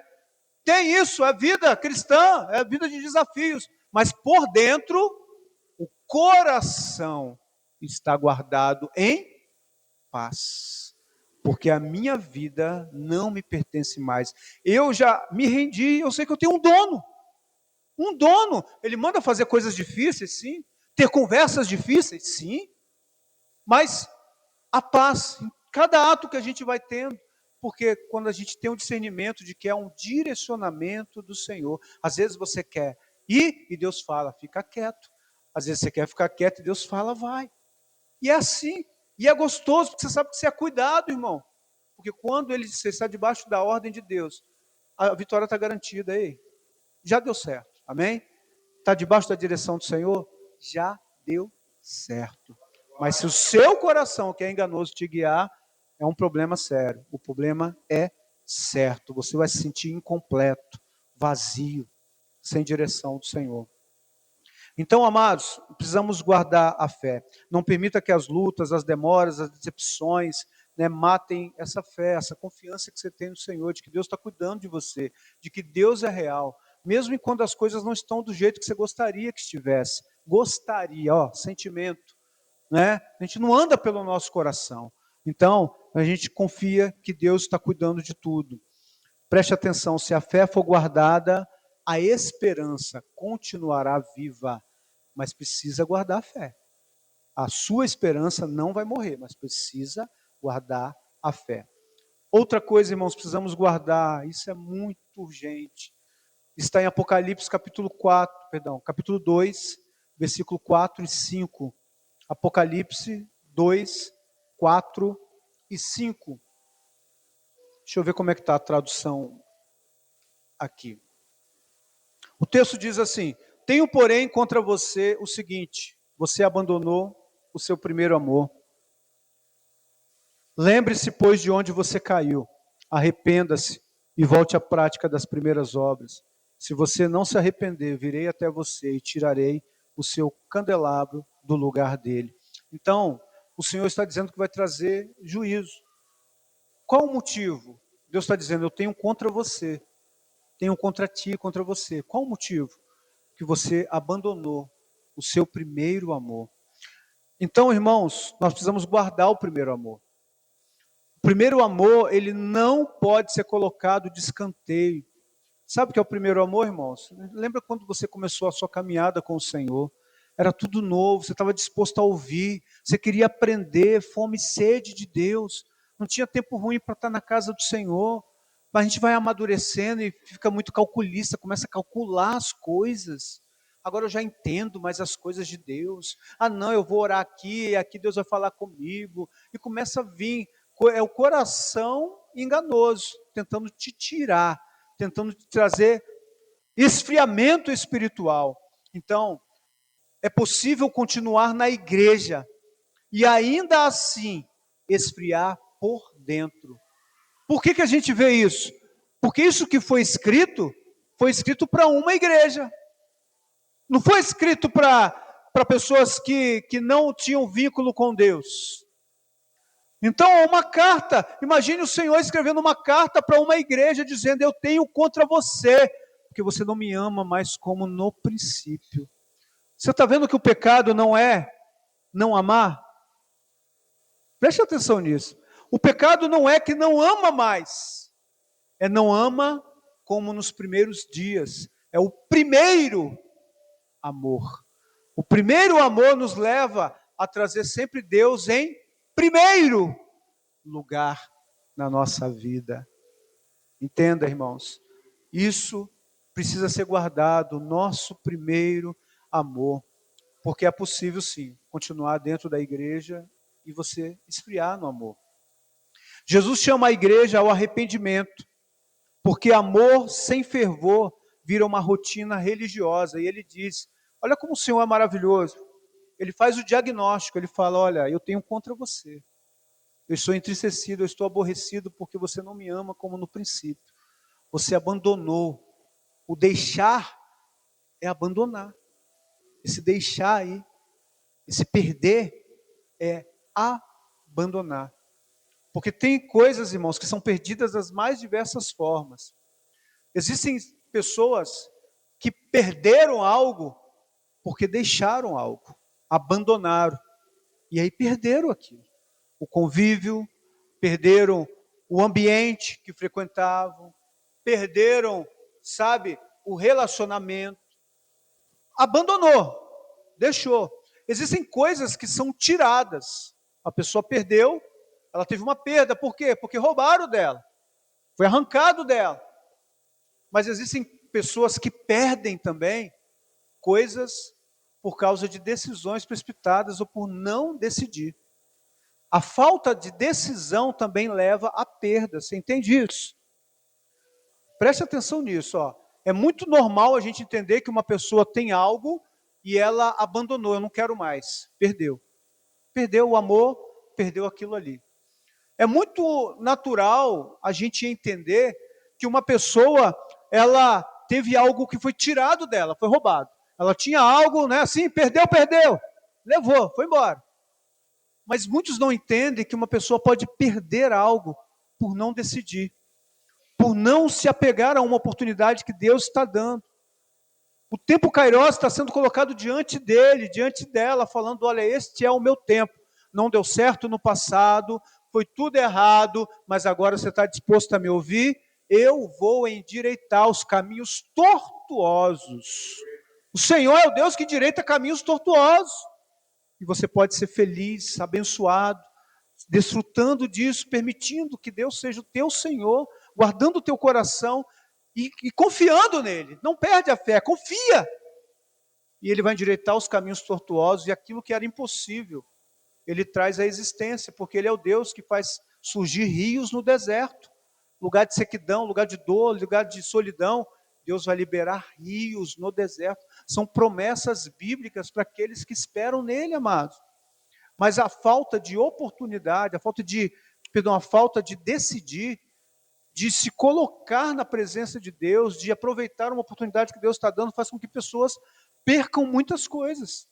Tem isso, é vida cristã, é vida de desafios. Mas por dentro, o coração está guardado em paz. Porque a minha vida não me pertence mais. Eu já me rendi, eu sei que eu tenho um dono. Um dono, ele manda fazer coisas difíceis, sim. Ter conversas difíceis, sim. Mas a paz, em cada ato que a gente vai tendo, porque quando a gente tem um discernimento de que é um direcionamento do Senhor, às vezes você quer ir e Deus fala, fica quieto. Às vezes você quer ficar quieto e Deus fala, vai. E é assim, e é gostoso, porque você sabe que você é cuidado, irmão. Porque quando você está debaixo da ordem de Deus, a vitória está garantida aí. Já deu certo, amém? Está debaixo da direção do Senhor? Já deu certo. Mas se o seu coração, que é enganoso, te guiar, é um problema sério. O problema é certo. Você vai se sentir incompleto, vazio, sem direção do Senhor. Então, amados, precisamos guardar a fé. Não permita que as lutas, as demoras, as decepções, matem essa fé, essa confiança que você tem no Senhor, de que Deus está cuidando de você, de que Deus é real, mesmo quando as coisas não estão do jeito que você gostaria que estivesse. Gostaria, sentimento, né? A gente não anda pelo nosso coração. Então, a gente confia que Deus está cuidando de tudo. Preste atenção, se a fé for guardada, a esperança continuará viva, mas precisa guardar a fé. A sua esperança não vai morrer, mas precisa guardar a fé. Outra coisa, irmãos, precisamos guardar, isso é muito urgente. Está em Apocalipse capítulo 2, versículo 4 e 5. Apocalipse 2, 4 e 5. Deixa eu ver como é que está a tradução aqui. O texto diz assim: tenho, porém, contra você o seguinte: você abandonou o seu primeiro amor. Lembre-se, pois, de onde você caiu. Arrependa-se e volte à prática das primeiras obras. Se você não se arrepender, virei até você e tirarei o seu candelabro do lugar dele. Então, o Senhor está dizendo que vai trazer juízo. Qual o motivo? Deus está dizendo, eu tenho contra você. Tenho contra ti, contra você. Qual o motivo? Que você abandonou o seu primeiro amor. Então, irmãos, nós precisamos guardar o primeiro amor. O primeiro amor, ele não pode ser colocado de escanteio. Sabe o que é o primeiro amor, irmãos? Lembra quando você começou a sua caminhada com o Senhor? Era tudo novo, você estava disposto a ouvir, você queria aprender, fome e sede de Deus. Não tinha tempo ruim para estar na casa do Senhor. Mas a gente vai amadurecendo e fica muito calculista, começa a calcular as coisas. Agora eu já entendo mais as coisas de Deus. Ah, não, eu vou orar aqui, aqui Deus vai falar comigo. E começa a vir, é o coração enganoso, tentando te tirar, tentando te trazer esfriamento espiritual. Então, é possível continuar na igreja e ainda assim esfriar por dentro. Por que a gente vê isso? Porque isso que foi escrito para uma igreja. Não foi escrito para pessoas que não tinham vínculo com Deus. Então, uma carta, imagine o Senhor escrevendo uma carta para uma igreja, dizendo, eu tenho contra você, porque você não me ama mais como no princípio. Você está vendo que o pecado não é não amar? Preste atenção nisso. O pecado não é que não ama mais, é não ama como nos primeiros dias. É o primeiro amor. O primeiro amor nos leva a trazer sempre Deus em primeiro lugar na nossa vida. Entenda, irmãos, isso precisa ser guardado, o nosso primeiro amor, porque é possível sim, continuar dentro da igreja e você esfriar no amor. Jesus chama a igreja ao arrependimento, porque amor sem fervor vira uma rotina religiosa, e ele diz, olha como o Senhor é maravilhoso, ele faz o diagnóstico, ele fala, olha, eu tenho contra você, eu estou entristecido, eu estou aborrecido, porque você não me ama como no princípio, você abandonou O deixar é abandonar. Esse deixar aí, esse perder é abandonar. Porque tem coisas, irmãos, que são perdidas das mais diversas formas. Existem pessoas que perderam algo porque deixaram algo, abandonaram. E aí perderam aquilo. O convívio, perderam o ambiente que frequentavam, perderam, sabe, o relacionamento. Abandonou, deixou. Existem coisas que são tiradas. A pessoa perdeu, ela teve uma perda. Por quê? Porque roubaram dela. Foi arrancado dela. Mas existem pessoas que perdem também coisas por causa de decisões precipitadas ou por não decidir. A falta de decisão também leva à perda. Você entende isso? Preste atenção nisso. Ó. É muito normal a gente entender que uma pessoa tem algo e ela abandonou. Eu não quero mais. Perdeu. Perdeu o amor, perdeu aquilo ali. É muito natural a gente entender que uma pessoa, ela teve algo que foi tirado dela, foi roubado. Ela tinha algo, né, assim, perdeu, levou, foi embora. Mas muitos não entendem que uma pessoa pode perder algo por não decidir, por não se apegar a uma oportunidade que Deus está dando. O tempo Kairos está sendo colocado diante dele, diante dela, falando, olha, este é o meu tempo. Não deu certo no passado, foi tudo errado, mas agora você está disposto a me ouvir? Eu vou endireitar os caminhos tortuosos. O Senhor é o Deus que endireita caminhos tortuosos. E você pode ser feliz, abençoado, desfrutando disso, permitindo que Deus seja o teu Senhor, guardando o teu coração e confiando nele. Não perde a fé, confia. E ele vai endireitar os caminhos tortuosos e aquilo que era impossível, ele traz à existência, porque ele é o Deus que faz surgir rios no deserto. Lugar de sequidão, lugar de dor, lugar de solidão, Deus vai liberar rios no deserto. São promessas bíblicas para aqueles que esperam nele, amados. Mas a falta de oportunidade, a falta de decidir, de se colocar na presença de Deus, de aproveitar uma oportunidade que Deus está dando, faz com que pessoas percam muitas coisas.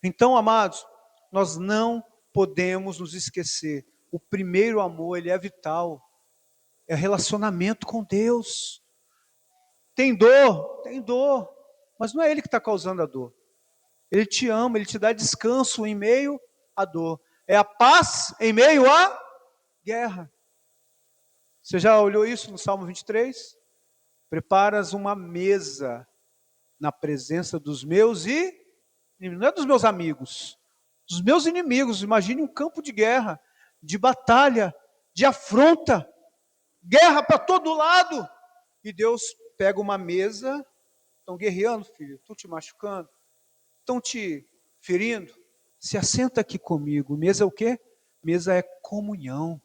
Então, amados, nós não podemos nos esquecer. O primeiro amor, ele é vital. É relacionamento com Deus. Tem dor, mas não é ele que está causando a dor. Ele te ama, ele te dá descanso em meio à dor. É a paz em meio à guerra. Você já olhou isso no Salmo 23? Preparas uma mesa na presença dos meus não é dos meus amigos, dos meus inimigos. Imagine um campo de guerra, de batalha, de afronta, guerra para todo lado. E Deus pega uma mesa, estão guerreando, filho, estão te machucando, estão te ferindo, se assenta aqui comigo. Mesa é o quê? Mesa é comunhão.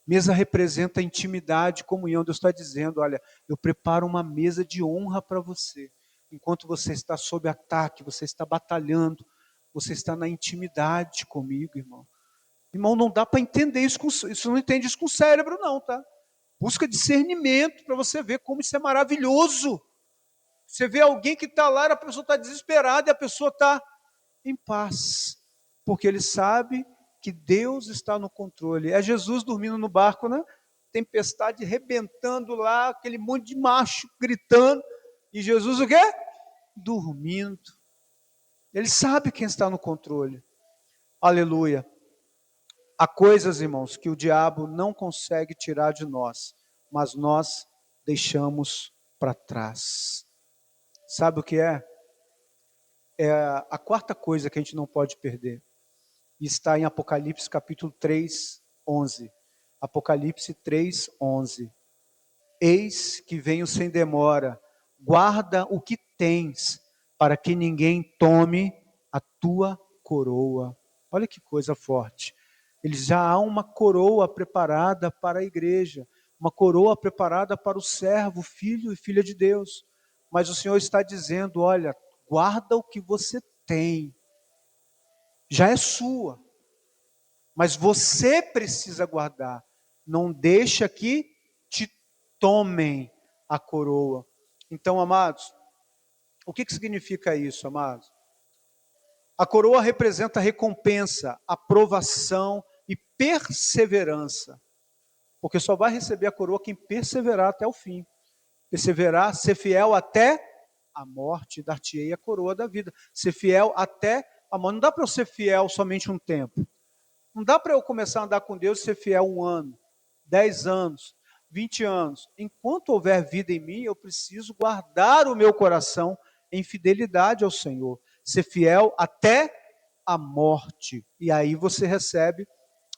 Mesa representa intimidade, comunhão. Deus está dizendo, olha, eu preparo uma mesa de honra para você. Enquanto você está sob ataque, você está batalhando, você está na intimidade comigo, irmão. Irmão, não dá para entender isso, isso não entende isso com o cérebro não, tá? Busca discernimento para você ver como isso é maravilhoso. Você vê alguém que está lá, a pessoa está desesperada e a pessoa está em paz. Porque ele sabe que Deus está no controle. É Jesus dormindo no barco, né? Tempestade rebentando lá, aquele monte de macho gritando. E Jesus o quê? Dormindo. Ele sabe quem está no controle. Aleluia. Há coisas, irmãos, que o diabo não consegue tirar de nós, mas nós deixamos para trás. Sabe o que é? É a quarta coisa que a gente não pode perder. Está em Apocalipse capítulo 3, 11. Apocalipse 3, 11. Eis que venho sem demora, guarda o que tens, para que ninguém tome a tua coroa. Olha que coisa forte. Já há uma coroa preparada para a igreja, uma coroa preparada para o servo, filho e filha de Deus. Mas o Senhor está dizendo, olha, guarda o que você tem, já é sua, mas você precisa guardar, não deixa que te tomem a coroa. Então, amados, o que significa isso, amados? A coroa representa recompensa, aprovação e perseverança. Porque só vai receber a coroa quem perseverar até o fim. Perseverar, ser fiel até a morte, dar-te-ei a coroa da vida. Ser fiel até a morte. Não dá para eu ser fiel somente um tempo. Não dá para eu começar a andar com Deus e ser fiel 1 ano, 10 anos, 20 anos. Enquanto houver vida em mim, eu preciso guardar o meu coração em fidelidade ao Senhor. Ser fiel até a morte. E aí você recebe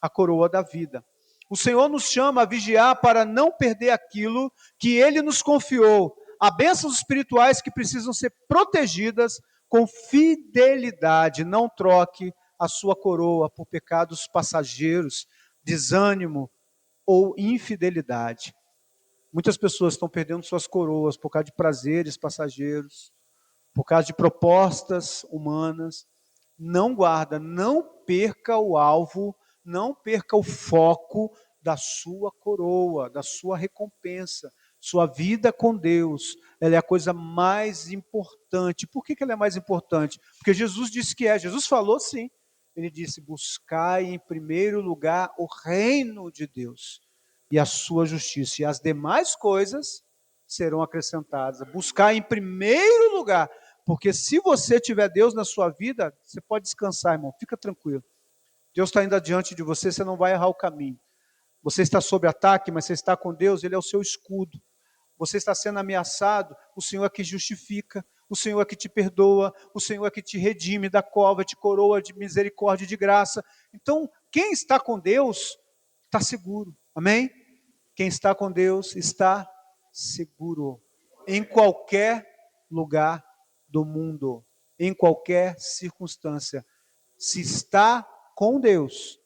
a coroa da vida. O Senhor nos chama a vigiar para não perder aquilo que Ele nos confiou. Há bênçãos espirituais que precisam ser protegidas com fidelidade. Não troque a sua coroa por pecados passageiros, desânimo ou infidelidade. Muitas pessoas estão perdendo suas coroas por causa de prazeres passageiros, por causa de propostas humanas. Não guarda, não perca o alvo, não perca o foco da sua coroa, da sua recompensa. Sua vida com Deus, ela é a coisa mais importante. Por que ela é mais importante? Porque Jesus disse que é. Jesus falou sim. Ele disse, buscai em primeiro lugar o reino de Deus e a sua justiça, e as demais coisas serão acrescentadas. Buscar em primeiro lugar, porque se você tiver Deus na sua vida, você pode descansar, irmão, fica tranquilo. Deus está indo adiante de você, você não vai errar o caminho. Você está sob ataque, mas você está com Deus, Ele é o seu escudo. Você está sendo ameaçado, o Senhor é que justifica, o Senhor é que te perdoa, o Senhor é que te redime da cova, te coroa de misericórdia e de graça. Então, quem está com Deus, está seguro, amém? Quem está com Deus está seguro, em qualquer lugar do mundo, em qualquer circunstância. Se está com Deus,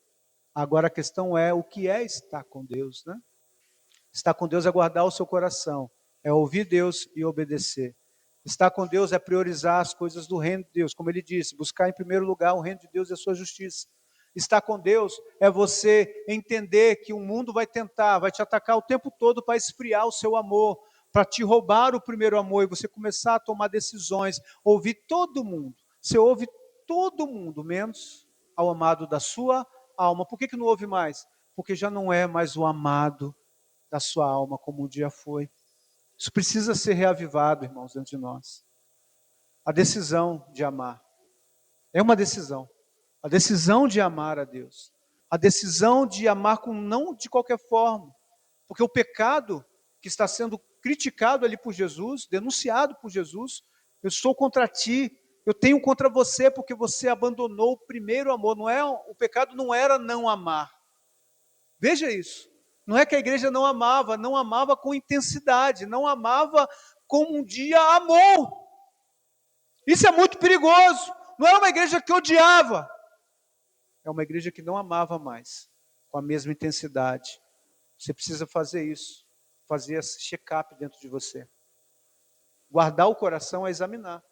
agora a questão é o que é estar com Deus, né? Estar com Deus é guardar o seu coração, é ouvir Deus e obedecer. Estar com Deus é priorizar as coisas do reino de Deus, como ele disse, buscar em primeiro lugar o reino de Deus e a sua justiça. Estar com Deus é você entender que o mundo vai tentar, vai te atacar o tempo todo para esfriar o seu amor, para te roubar o primeiro amor e você começar a tomar decisões, ouvir todo mundo. Você ouve todo mundo, menos ao amado da sua alma. Por que não ouve mais? Porque já não é mais o amado da sua alma como um dia foi. Isso precisa ser reavivado, irmãos, dentro de nós. A decisão de amar. É uma decisão. A decisão de amar a Deus. A decisão de amar com não de qualquer forma. Porque o pecado que está sendo criticado ali por Jesus, denunciado por Jesus, eu estou contra ti, eu tenho contra você porque você abandonou o primeiro amor. Não é, o pecado não era não amar. Veja isso. Não é que a igreja não amava com intensidade, não amava como um dia amou. Isso é muito perigoso. Não era uma igreja que odiava, é uma igreja que não amava mais, com a mesma intensidade. Você precisa fazer isso, fazer esse check-up dentro de você. Guardar o coração é examinar.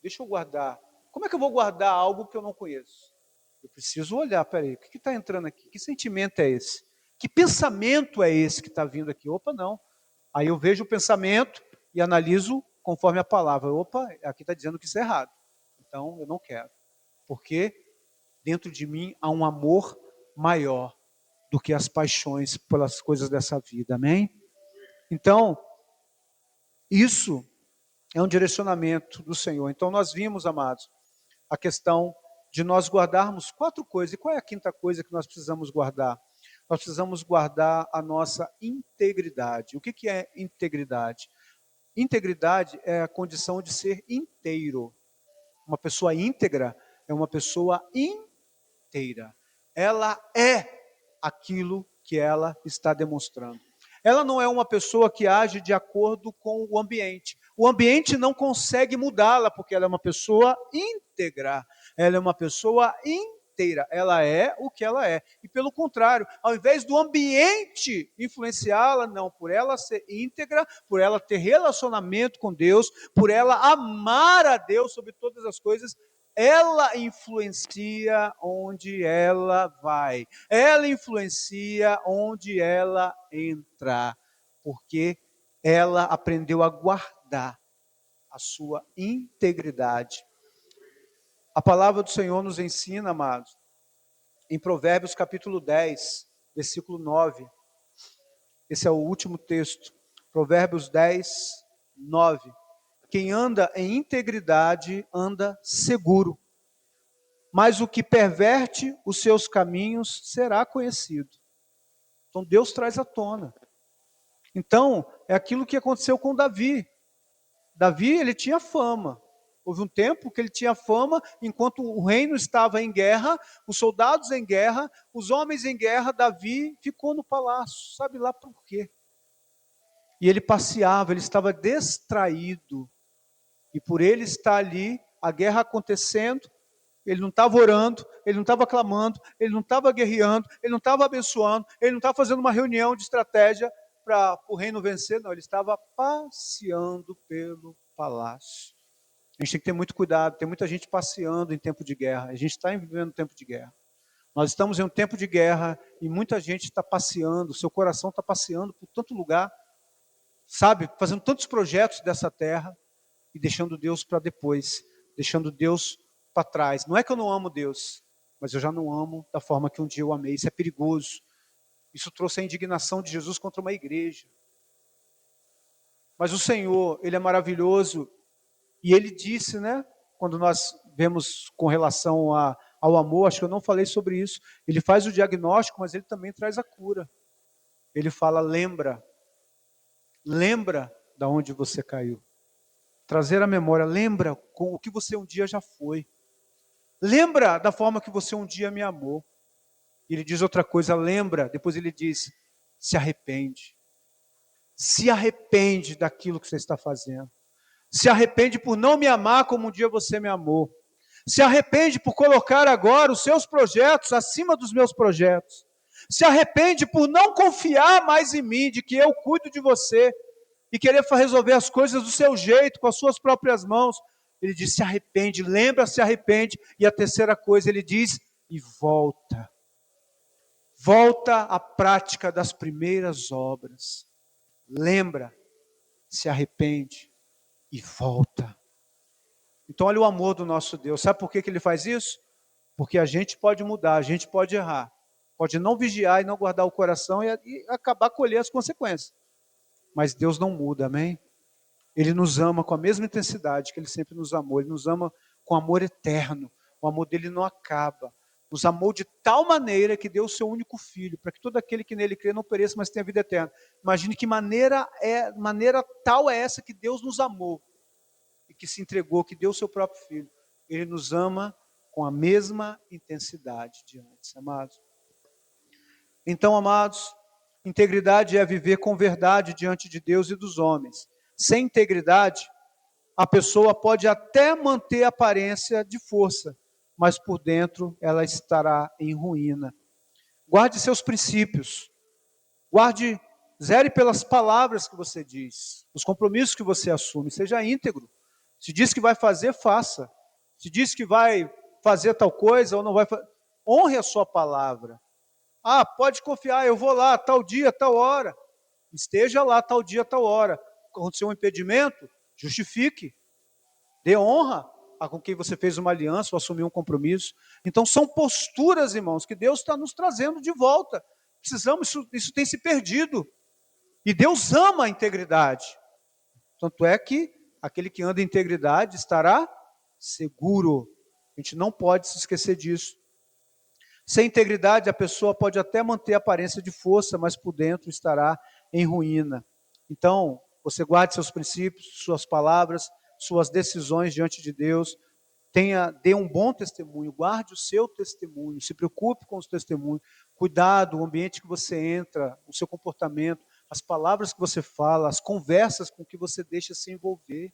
Deixa eu guardar. Como é que eu vou guardar algo que eu não conheço? Eu preciso olhar, peraí, o que está entrando aqui? Que sentimento é esse? Que pensamento é esse que está vindo aqui? Opa, não. Aí eu vejo o pensamento e analiso conforme a palavra. Opa, aqui está dizendo que isso é errado. Então, eu não quero. Porque dentro de mim há um amor maior do que as paixões pelas coisas dessa vida. Amém? Então, isso é um direcionamento do Senhor. Então, nós vimos, amados, a questão de nós guardarmos 4 coisas. E qual é a quinta coisa que nós precisamos guardar? Nós precisamos guardar a nossa integridade. O que é integridade? Integridade é a condição de ser inteiro. Uma pessoa íntegra é uma pessoa inteira. Ela é aquilo que ela está demonstrando. Ela não é uma pessoa que age de acordo com o ambiente. O ambiente não consegue mudá-la, porque ela é uma pessoa íntegra. Ela é uma pessoa inteira. Ela é o que ela é. E pelo contrário, ao invés do ambiente influenciá-la, não, por ela ser íntegra, por ela ter relacionamento com Deus, por ela amar a Deus sobre todas as coisas, ela influencia onde ela vai. Ela influencia onde ela entra. Porque ela aprendeu a guardar a sua integridade. A palavra do Senhor nos ensina, amados, em Provérbios capítulo 10, versículo 9. Esse é o último texto. Provérbios 10, 9. Quem anda em integridade anda seguro, mas o que perverte os seus caminhos será conhecido. Então Deus traz à tona. Então, é aquilo que aconteceu com Davi. Davi, ele tinha fama. Houve um tempo que ele tinha fama, enquanto o reino estava em guerra, os soldados em guerra, os homens em guerra, Davi ficou no palácio, sabe lá por quê? E ele passeava, ele estava distraído. E por ele estar ali, a guerra acontecendo, ele não estava orando, ele não estava clamando, ele não estava guerreando, ele não estava abençoando, ele não estava fazendo uma reunião de estratégia para o reino vencer, não, ele estava passeando pelo palácio. A gente tem que ter muito cuidado, tem muita gente passeando em tempo de guerra, a gente está vivendo um tempo de guerra. Nós estamos em um tempo de guerra e muita gente está passeando, seu coração está passeando por tanto lugar, sabe, fazendo tantos projetos dessa terra e deixando Deus para depois, deixando Deus para trás. Não é que eu não amo Deus, mas eu já não amo da forma que um dia eu amei. Isso é perigoso. Isso trouxe a indignação de Jesus contra uma igreja. Mas o Senhor, Ele é maravilhoso. E Ele disse, né? Quando nós vemos com relação ao amor, acho que eu não falei sobre isso. Ele faz o diagnóstico, mas Ele também traz a cura. Ele fala, lembra da onde você caiu. Trazer a memória, lembra com o que você um dia já foi. Lembra da forma que você um dia me amou. Ele diz outra coisa, lembra, depois ele diz, se arrepende. Se arrepende daquilo que você está fazendo. Se arrepende por não me amar como um dia você me amou. Se arrepende por colocar agora os seus projetos acima dos meus projetos. Se arrepende por não confiar mais em mim, de que eu cuido de você, e querer resolver as coisas do seu jeito, com as suas próprias mãos. Ele diz, se arrepende, lembra, se arrepende. E a terceira coisa, ele diz, e volta. Volta à prática das primeiras obras. Lembra, se arrepende e volta. Então olha o amor do nosso Deus. Sabe por que ele faz isso? Porque a gente pode mudar, a gente pode errar. Pode não vigiar e não guardar o coração e acabar colher as consequências. Mas Deus não muda, amém? Ele nos ama com a mesma intensidade que Ele sempre nos amou. Ele nos ama com amor eterno. O amor dele não acaba. Nos amou de tal maneira que deu o seu único filho, para que todo aquele que nele crê não pereça, mas tenha vida eterna. Imagine que maneira tal é essa que Deus nos amou e que se entregou, que deu o seu próprio filho. Ele nos ama com a mesma intensidade de antes, amados. Então, amados, integridade é viver com verdade diante de Deus e dos homens. Sem integridade, a pessoa pode até manter a aparência de força, mas por dentro ela estará em ruína. Guarde seus princípios. Zere pelas palavras que você diz, os compromissos que você assume. Seja íntegro. Se diz que vai fazer, faça. Se diz que vai fazer tal coisa ou não vai fazer, honre a sua palavra. Ah, pode confiar, eu vou lá, tal dia, tal hora. Esteja lá, tal dia, tal hora. Aconteceu um impedimento, justifique. Dê honra a com quem você fez uma aliança ou assumiu um compromisso. Então são posturas, irmãos, que Deus está nos trazendo de volta. Precisamos, isso tem se perdido. E Deus ama a integridade. Tanto é que aquele que anda em integridade estará seguro. A gente não pode se esquecer disso. Sem integridade, a pessoa pode até manter a aparência de força, mas por dentro estará em ruína. Então, você guarde seus princípios, suas palavras, suas decisões diante de Deus. Dê um bom testemunho, guarde o seu testemunho, se preocupe com os testemunhos. Cuidado, o ambiente que você entra, o seu comportamento, as palavras que você fala, as conversas com que você deixa se envolver.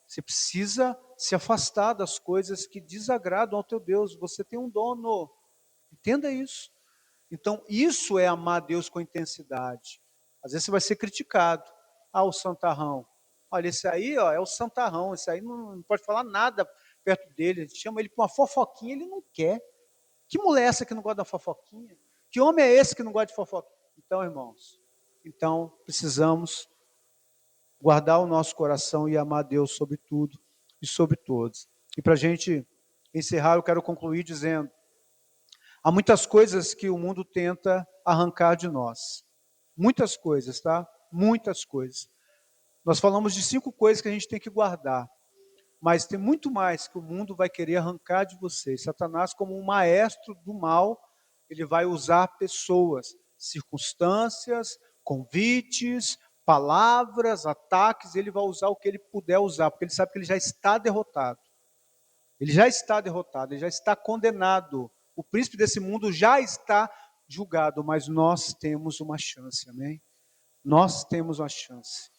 Você precisa se afastar das coisas que desagradam ao teu Deus. Você tem um dono. Entenda isso. Então, isso é amar Deus com intensidade. Às vezes você vai ser criticado. Ah, o santarrão. Olha, esse aí é o santarrão. Esse aí não pode falar nada perto dele. A gente chama ele para uma fofoquinha, ele não quer. Que mulher é essa que não gosta da fofoquinha? Que homem é esse que não gosta de fofoquinha? Então, irmãos, precisamos guardar o nosso coração e amar Deus sobre tudo e sobre todos. E para a gente encerrar, eu quero concluir dizendo: há muitas coisas que o mundo tenta arrancar de nós. Muitas coisas, tá? Muitas coisas. Nós falamos de 5 coisas que a gente tem que guardar, mas tem muito mais que o mundo vai querer arrancar de você. Satanás, como um maestro do mal, ele vai usar pessoas, circunstâncias, convites, palavras, ataques, ele vai usar o que ele puder usar, porque ele sabe que ele já está derrotado. Ele já está derrotado, ele já está condenado. O príncipe desse mundo já está julgado, mas nós temos uma chance, amém? Nós temos uma chance.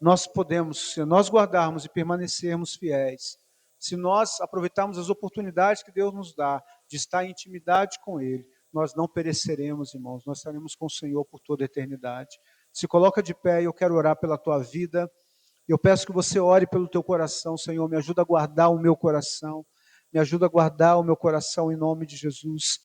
Nós podemos, se nós guardarmos e permanecermos fiéis, se nós aproveitarmos as oportunidades que Deus nos dá de estar em intimidade com Ele, nós não pereceremos, irmãos, nós estaremos com o Senhor por toda a eternidade. Se coloca de pé e eu quero orar pela tua vida. Eu peço que você ore pelo teu coração, Senhor, me ajuda a guardar o meu coração, me ajuda a guardar o meu coração em nome de Jesus.